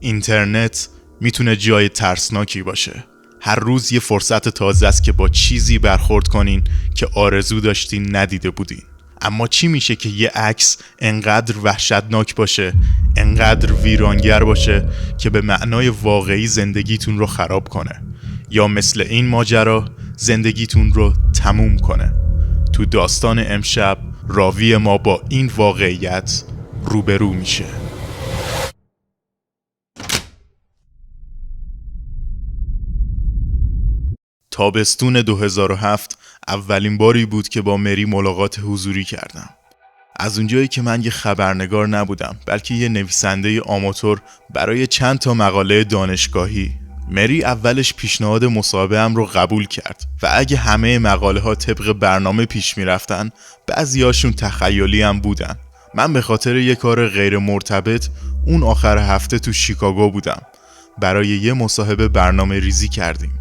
اینترنت میتونه جای ترسناکی باشه. هر روز یه فرصت تازه است که با چیزی برخورد کنین که آرزو داشتین ندیده بودین. اما چی میشه که یه عکس انقدر وحشتناک باشه، انقدر ویرانگر باشه که به معنای واقعی زندگیتون رو خراب کنه، یا مثل این ماجرا زندگیتون رو تموم کنه؟ تو داستان امشب راوی ما با این واقعیت روبرو میشه. تابستون 2007 اولین باری بود که با مری ملاقات حضوری کردم. از اونجایی که من یه خبرنگار نبودم، بلکه یه نویسنده آماتور برای چند تا مقاله دانشگاهی. مری اولش پیشنهاد مصاحبه‌ام رو قبول کرد و اگه همه مقاله ها طبق برنامه پیش میرفتن، بعضیاشون تخیلی هم بودن. من به خاطر یه کار غیر مرتبط اون آخر هفته تو شیکاگو بودم. برای یه مصاحبه برنامه ریزی کردیم.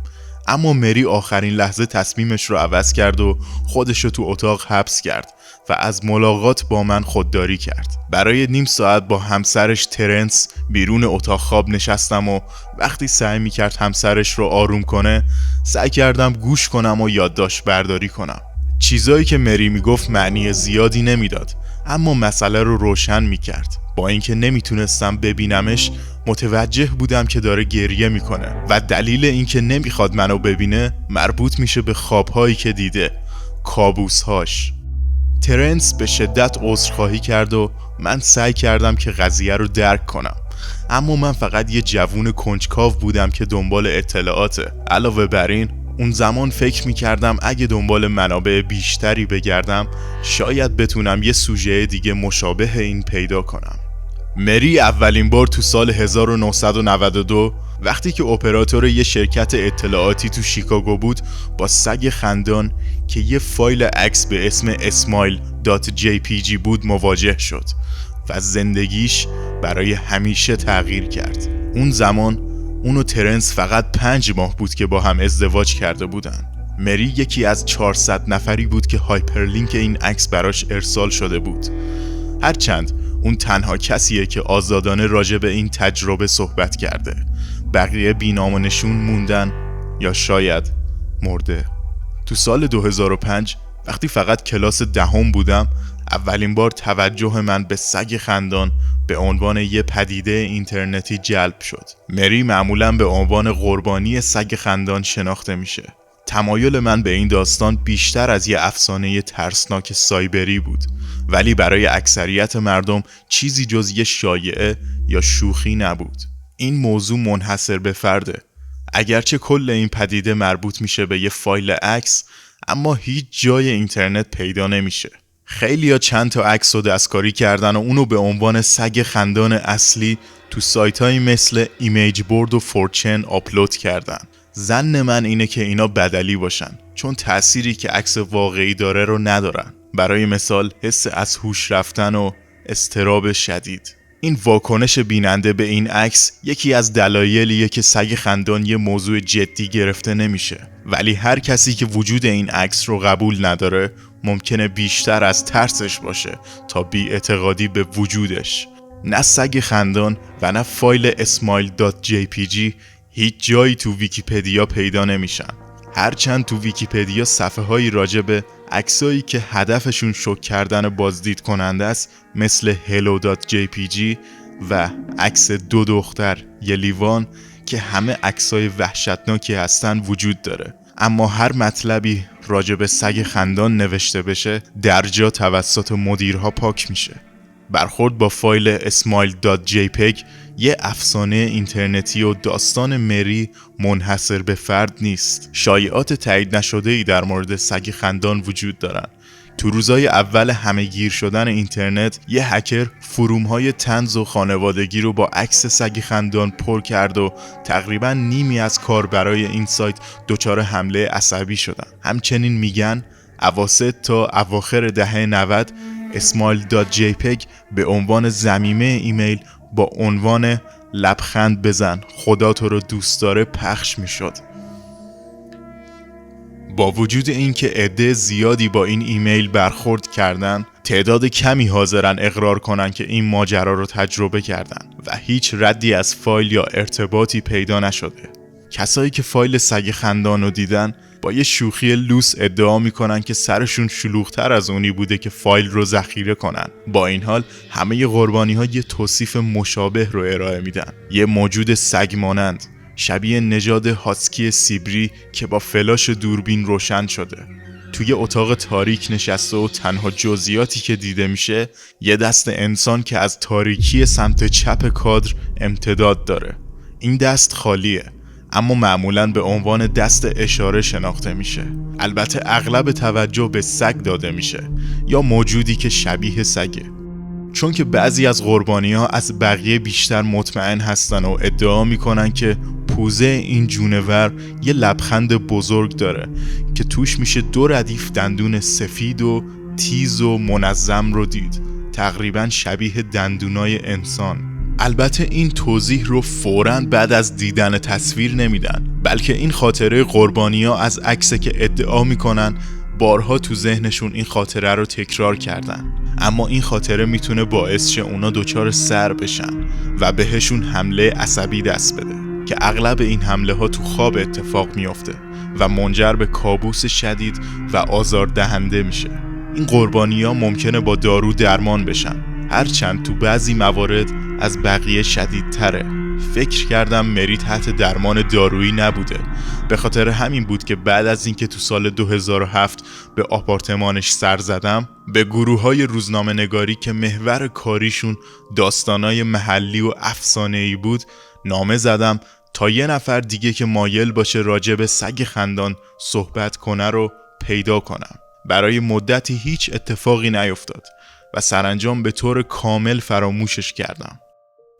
اما مری آخرین لحظه تصمیمش رو عوض کرد و خودش رو تو اتاق حبس کرد و از ملاقات با من خودداری کرد. برای نیم ساعت با همسرش ترنس بیرون اتاق خواب نشستم و وقتی سعی میکرد همسرش رو آروم کنه، سعی کردم گوش کنم و یادداشت برداری کنم. چیزایی که مری میگفت معنی زیادی نمیداد، اما مسئله رو روشن میکرد. با اینکه نمیتونستم ببینمش، متوجه بودم که داره گریه میکنه و دلیل اینکه نمیخواد منو ببینه مربوط میشه به خوابهایی که دیده، کابوسهاش. ترنس به شدت عذرخواهی کرد و من سعی کردم که قضیه رو درک کنم، اما من فقط یه جوون کنجکاو بودم که دنبال اطلاعاته. علاوه بر این، اون زمان فکر میکردم اگه دنبال منابع بیشتری بگردم شاید بتونم یه سوژه دیگه مشابه این پیدا کنم. مری اولین بار تو سال 1992 وقتی که اپراتور یه شرکت اطلاعاتی تو شیکاگو بود، با سگ خندان که یه فایل عکس به اسم smile.jpg بود مواجه شد و زندگیش برای همیشه تغییر کرد. اون زمان اون و ترنس فقط 5 ماه بود که با هم ازدواج کرده بودن. مری یکی از 400 نفری بود که هایپرلینک این عکس براش ارسال شده بود. هرچند اون تنها کسیه که آزادانه راجع به این تجربه صحبت کرده. بقیه بی‌نام و نشون موندن یا شاید مرده. تو سال 2005 وقتی فقط کلاس 10 بودم، اولین بار توجه من به سگ خندان به عنوان یه پدیده اینترنتی جلب شد. مری معمولاً به عنوان قربانی سگ خندان شناخته میشه. تمایل من به این داستان بیشتر از یه افسانه ترسناک سایبری بود، ولی برای اکثریت مردم چیزی جز یه شایعه یا شوخی نبود. این موضوع منحصر به فرده. اگرچه کل این پدیده مربوط میشه به یه فایل عکس، اما هیچ جای اینترنت پیدا نمیشه. خیلیا چند تا عکس رو دستکاری کردن و اونو به عنوان سگ خندان اصلی تو سایتایی مثل ایمیج بورد و فورچن آپلود کردن. ظن من اینه که اینا بدلی باشن، چون تأثیری که عکس واقعی داره رو ندارن. برای مثال حس از هوش رفتن و اضطراب شدید. این واکنش بیننده به این عکس یکی از دلایلیه که سگ خندان یه موضوع جدی گرفته نمیشه. ولی هر کسی که وجود این عکس رو قبول نداره ممکنه بیشتر از ترسش باشه تا بی‌اعتقادی به وجودش. نه سگ خندان و نه فایل smile.jpg هیچ جایی تو ویکی‌پدیا پیدا نمیشن. هرچند تو ویکی‌پدیا صفحه هایی راجع به عکسایی که هدفشون شوک کردن بازدید کننده است مثل hello.jpg و عکس 2 دختر یه لیوان که همه عکسای وحشتناکی هستن وجود داره، اما هر مطلبی راجع به سگ خندان نوشته بشه درجا توسط مدیرها پاک میشه. برخورد با فایل smile.jpg یه افسانه اینترنتی و داستان مری منحصر به فرد نیست. شایعات تایید نشده‌ای در مورد سگ خندان وجود دارن. تو روزای اول همه گیر شدن اینترنت، یه هکر فروم‌های طنز و خانوادگی رو با عکس سگ خندان پر کرد و تقریباً نیمی از کاربرای این سایت دچار حمله عصبی شدن. همچنین میگن اواسط تا اواخر دهه 90 smile.jpg به عنوان ضمیمه ایمیل با عنوان لبخند بزن خدا تو رو دوست داره پخش می شد. با وجود اینکه عده زیادی با این ایمیل برخورد کردن، تعداد کمی حاضرن اقرار کنن که این ماجرا رو تجربه کردن و هیچ ردی از فایل یا ارتباطی پیدا نشده. کسایی که فایل سگ خندان رو دیدن با یه شوخی لوس ادعا میکنن که سرشون شلوغ‌تر از اونی بوده که فایل رو ذخیره کنن. با این حال همه قربانی‌ها یه توصیف مشابه رو ارائه میدن. یه موجود سگ مانند شبیه نژاد هاسکی سیبری که با فلاش دوربین روشن شده توی اتاق تاریک نشسته و تنها جزئیاتی که دیده میشه یه دست انسان که از تاریکی سمت چپ کادر امتداد داره. این دست خالیه اما معمولاً به عنوان دست اشاره شناخته میشه. البته اغلب توجه به سگ داده میشه یا موجودی که شبیه سگه، چون که بعضی از قربانی‌ها از بقیه بیشتر مطمئن هستن و ادعا میکنن که پوزه این جونور یه لبخند بزرگ داره که توش میشه 2 ردیف دندون سفید و تیز و منظم رو دید، تقریبا شبیه دندونای انسان. البته این توضیح رو فوراً بعد از دیدن تصویر نمیدن، بلکه این خاطره قربانی‌ها از عکسی که ادعا میکنن بارها تو ذهنشون این خاطره رو تکرار کردن، اما این خاطره میتونه باعث شه اونا دچار سر بشن و بهشون حمله عصبی دست بده که اغلب این حمله ها تو خواب اتفاق میفته و منجر به کابوس شدید و آزاردهنده میشه. این قربانی ها ممکنه با دارو درمان بشن، هرچند تو بعضی موارد از بقیه شدیدتره. فکر کردم مری تحت درمان دارویی نبوده، به خاطر همین بود که بعد از اینکه تو سال 2007 به آپارتمانش سر زدم به گروه‌های روزنامه نگاری که محور کاریشون داستانای محلی و افسانه‌ای بود نامه زدم تا یه نفر دیگه که مایل باشه راجع به سگ خندان صحبت کنه رو پیدا کنم. برای مدتی هیچ اتفاقی نیفتاد و سرانجام به طور کامل فراموشش کردم،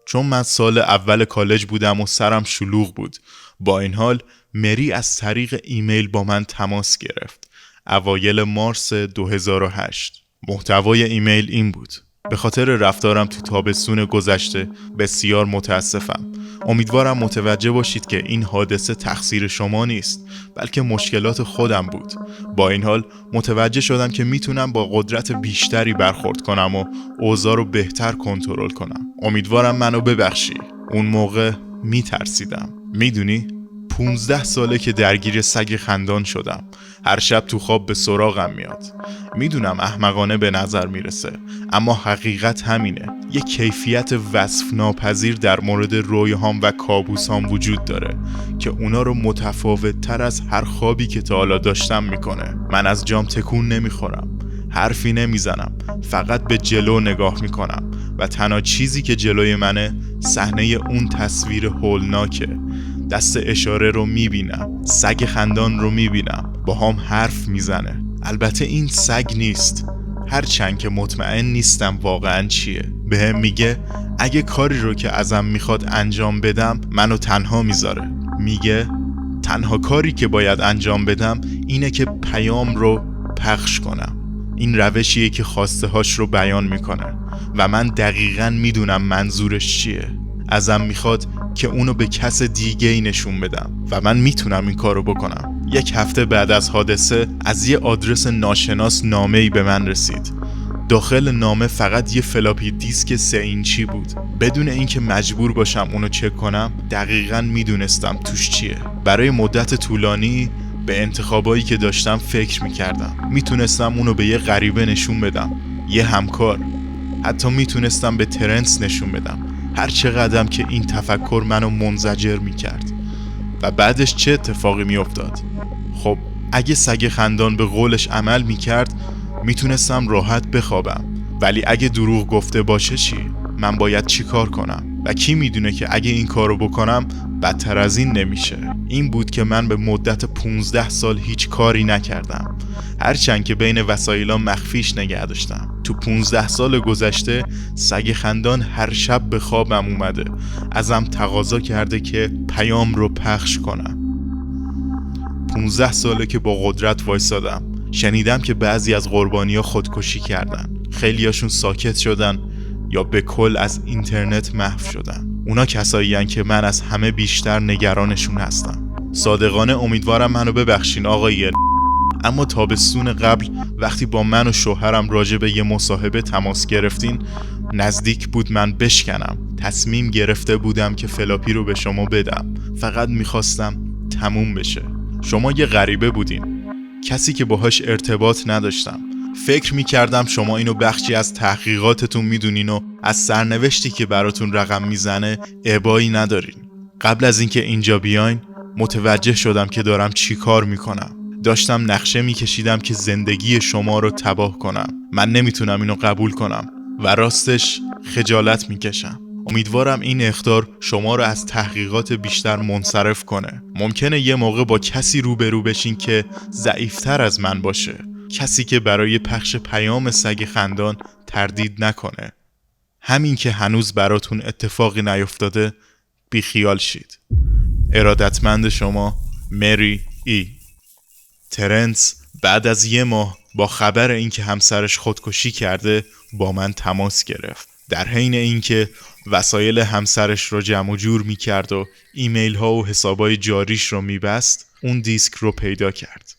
چون من سال اول کالج بودم و سرم شلوغ بود. با این حال مری از طریق ایمیل با من تماس گرفت اوایل مارس 2008. محتوای ایمیل این بود: به خاطر رفتارم تو تابستون گذشته بسیار متاسفم. امیدوارم متوجه باشید که این حادثه تقصیر شما نیست، بلکه مشکلات خودم بود. با این حال متوجه شدم که میتونم با قدرت بیشتری برخورد کنم و اوضاع رو بهتر کنترل کنم. امیدوارم منو ببخشی. اون موقع میترسیدم. میدونی 15 ساله که درگیر سگ خندان شدم. هر شب تو خواب به سراغم میاد. میدونم احمقانه به نظر میرسه، اما حقیقت همینه. یه کیفیت وصف ناپذیر در مورد رویاهام و کابوسام وجود داره که اونا رو متفاوت تر از هر خوابی که تا حالا داشتم میکنه. من از جام تکون نمیخورم، حرفی نمیزنم، فقط به جلو نگاه میکنم و تنها چیزی که جلوی منه صحنه اون تصویر هولناکه. دست اشاره رو میبینم، سگ خندان رو میبینم، با هم حرف میزنه. البته این سگ نیست، هرچند که مطمئن نیستم واقعا چیه. بهم میگه اگه کاری رو که ازم میخواد انجام بدم منو تنها میذاره. میگه تنها کاری که باید انجام بدم اینه که پیام رو پخش کنم. این روشیه که خواسته هاش رو بیان میکنه و من دقیقاً میدونم منظورش چیه. ازم میخواد که اونو به کس دیگه ای نشون بدم و من میتونم این کارو بکنم. 1 هفته بعد از حادثه از یه آدرس ناشناس نامه‌ای به من رسید. داخل نامه فقط یه فلاپی دیسک 3 اینچی بود. بدون اینکه مجبور باشم اونو چک کنم دقیقاً میدونستم توش چیه. برای مدت طولانی به انتخابایی که داشتم فکر میکردم. میتونستم اونو به یه غریبه نشون بدم، یه همکار، حتی میتونستم به ترنس نشون بدم، هر چقدرم که این تفکر منو منزجر میکرد. و بعدش چه اتفاقی میافتاد؟ خب اگه سگ خندان به قولش عمل میکرد میتونستم راحت بخوابم، ولی اگه دروغ گفته باشه چی؟ من باید چی کار کنم؟ و کی میدونه که اگه این کارو بکنم بدتر از این نمیشه. این بود که من به مدت 15 سال هیچ کاری نکردم، هرچند که بین وسایلام مخفیش نگه داشتم. تو 15 سال گذشته سگ خندان هر شب به خوابم اومده، ازم تقاضا کرده که پیام رو پخش کنم. 15 ساله که با قدرت وایسادم. شنیدم که بعضی از قربانی‌ها خودکشی کردن، خیلیاشون ساکت شدن یا به کل از اینترنت محو شدن. اونا کسایی هن که من از همه بیشتر نگرانشون هستم. صادقانه امیدوارم منو ببخشین آقای اما تابستون قبل وقتی با من و شوهرم راجع به یه مصاحبه تماس گرفتین، نزدیک بود من بشکنم. تصمیم گرفته بودم که فلاپی رو به شما بدم. فقط میخواستم تموم بشه. شما یه غریبه بودین، کسی که باهاش ارتباط نداشتم. فکر میکردم شما اینو بخشی از تحقیقاتتون میدونین و از سرنوشتی که براتون رقم میزنه ابایی ندارین. قبل از اینکه اینجا بیاین متوجه شدم که دارم چی کار میکنم. داشتم نقشه میکشیدم که زندگی شما رو تباه کنم. من نمیتونم اینو قبول کنم و راستش خجالت میکشم. امیدوارم این اخطار شما رو از تحقیقات بیشتر منصرف کنه. ممکنه یه موقع با کسی روبرو بشین که ضعیفتر از من باشه، کسی که برای پخش پیام سگ خندان تردید نکنه. همین که هنوز براتون اتفاقی نیفتاده بی خیال شید. ارادتمند شما، مری ای. ترنس بعد از یه ماه با خبر اینکه همسرش خودکشی کرده با من تماس گرفت. در حین اینکه وسایل همسرش رو جمع و جور می‌کرد و ایمیل ها و حسابای جاریش رو می‌بست، اون دیسک رو پیدا کرد.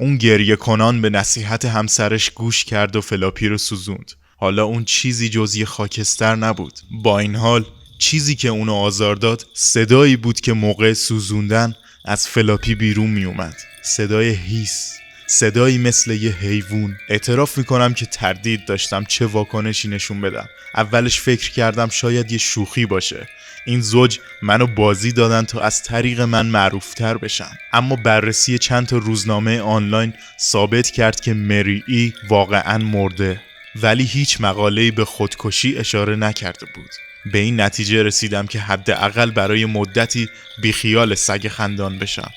اون گریه کنان به نصیحت همسرش گوش کرد و فلاپی رو سوزوند. حالا اون چیزی جز یه خاکستر نبود. با این حال چیزی که اونو آزار داد صدایی بود که موقع سوزوندن از فلاپی بیرون می اومد. صدای هیس، صدایی مثل یه حیوان. اعتراف میکنم که تردید داشتم چه واکنشی نشون بدم. اولش فکر کردم شاید یه شوخی باشه. این زوج منو بازی دادن تا از طریق من معروفتر بشن. اما بررسی چند تا روزنامه آنلاین ثابت کرد که مری ای واقعاً مرده، ولی هیچ مقاله‌ای به خودکشی اشاره نکرده بود. به این نتیجه رسیدم که حداقل برای مدتی بیخیال سگ خندان بشم،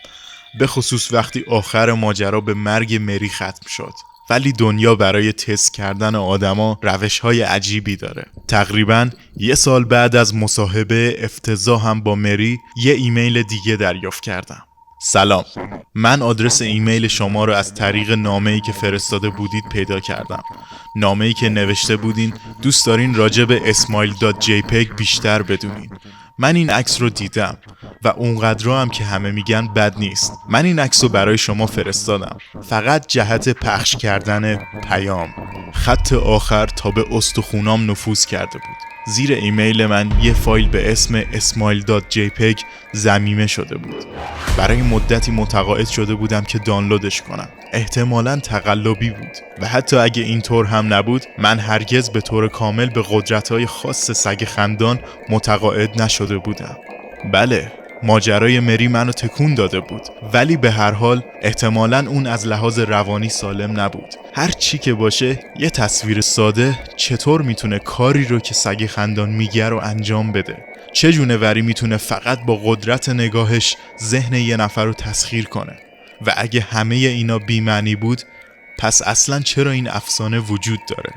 به خصوص وقتی آخر ماجرا به مرگ مری ختم شد. ولی دنیا برای تست کردن آدما روش‌های عجیبی داره. تقریباً یه سال بعد از مصاحبه افتضاحم با مری یه ایمیل دیگه دریافت کردم. سلام، من آدرس ایمیل شما رو از طریق نامه‌ای که فرستاده بودید پیدا کردم. نامه‌ای که نوشته بودین دوست دارین راجع به اسمایل.jpg بیشتر بدونین. من این عکس رو دیدم و اونقدر هم که همه میگن بد نیست. من این عکس رو برای شما فرستادم، فقط جهت پخش کردن پیام. خط آخر تا به استخونام نفوذ کرده بود. زیر ایمیل من یه فایل به اسم اسمایل.jpg ضمیمه شده بود. برای مدتی متقاعد شده بودم که دانلودش کنم. احتمالاً تقلبی بود و حتی اگه اینطور هم نبود من هرگز به طور کامل به قدرت‌های خاص سگ خندان متقاعد نشده بودم. بله، ماجرای مری منو تکون داده بود، ولی به هر حال احتمالاً اون از لحاظ روانی سالم نبود. هر چی که باشه، یه تصویر ساده چطور میتونه کاری رو که سگ خندان میگه رو انجام بده؟ چه جونوری میتونه فقط با قدرت نگاهش ذهن یه نفر رو تسخیر کنه؟ و اگه همه اینا بی‌معنی بود، پس اصلاً چرا این افسانه وجود داره؟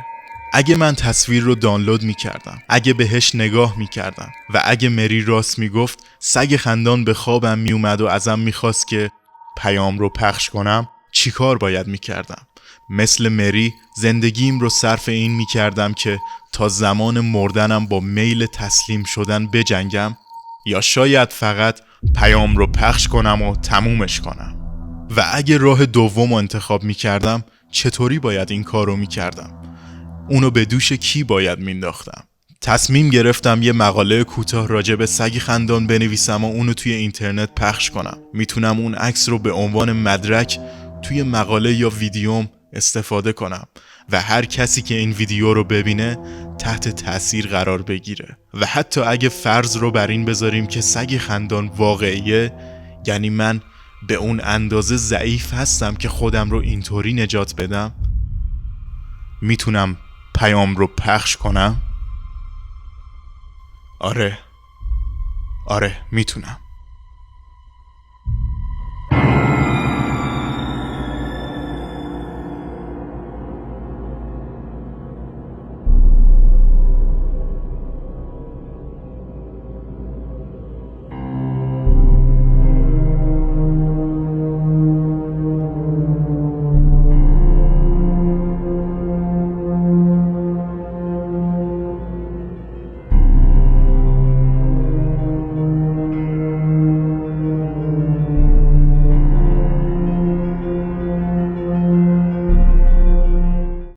اگه من تصویر رو دانلود میکردم، اگه بهش نگاه میکردم و اگه مری راست میگفت سگ خندان به خوابم میومد و ازم میخواست که پیام رو پخش کنم، چی کار باید میکردم؟ مثل مری زندگیم رو صرف این میکردم که تا زمان مردنم با میل تسلیم شدن بجنگم، یا شاید فقط پیام رو پخش کنم و تمومش کنم؟ و اگه راه دوم رو انتخاب میکردم، چطوری باید این کار رو میکردم؟ اونو به دوش کی باید مینداختم؟ تصمیم گرفتم یه مقاله کوتاه راجع به سگ خندان بنویسم و اونو توی اینترنت پخش کنم. میتونم اون عکس رو به عنوان مدرک توی مقاله یا ویدیوم استفاده کنم و هر کسی که این ویدیو رو ببینه تحت تأثیر قرار بگیره. و حتی اگه فرض رو بر این بذاریم که سگ خندان واقعیه، یعنی من به اون اندازه ضعیف هستم که خودم رو اینطوری نجات بدم، میتونم پیام رو پخش کنم؟ آره میتونم.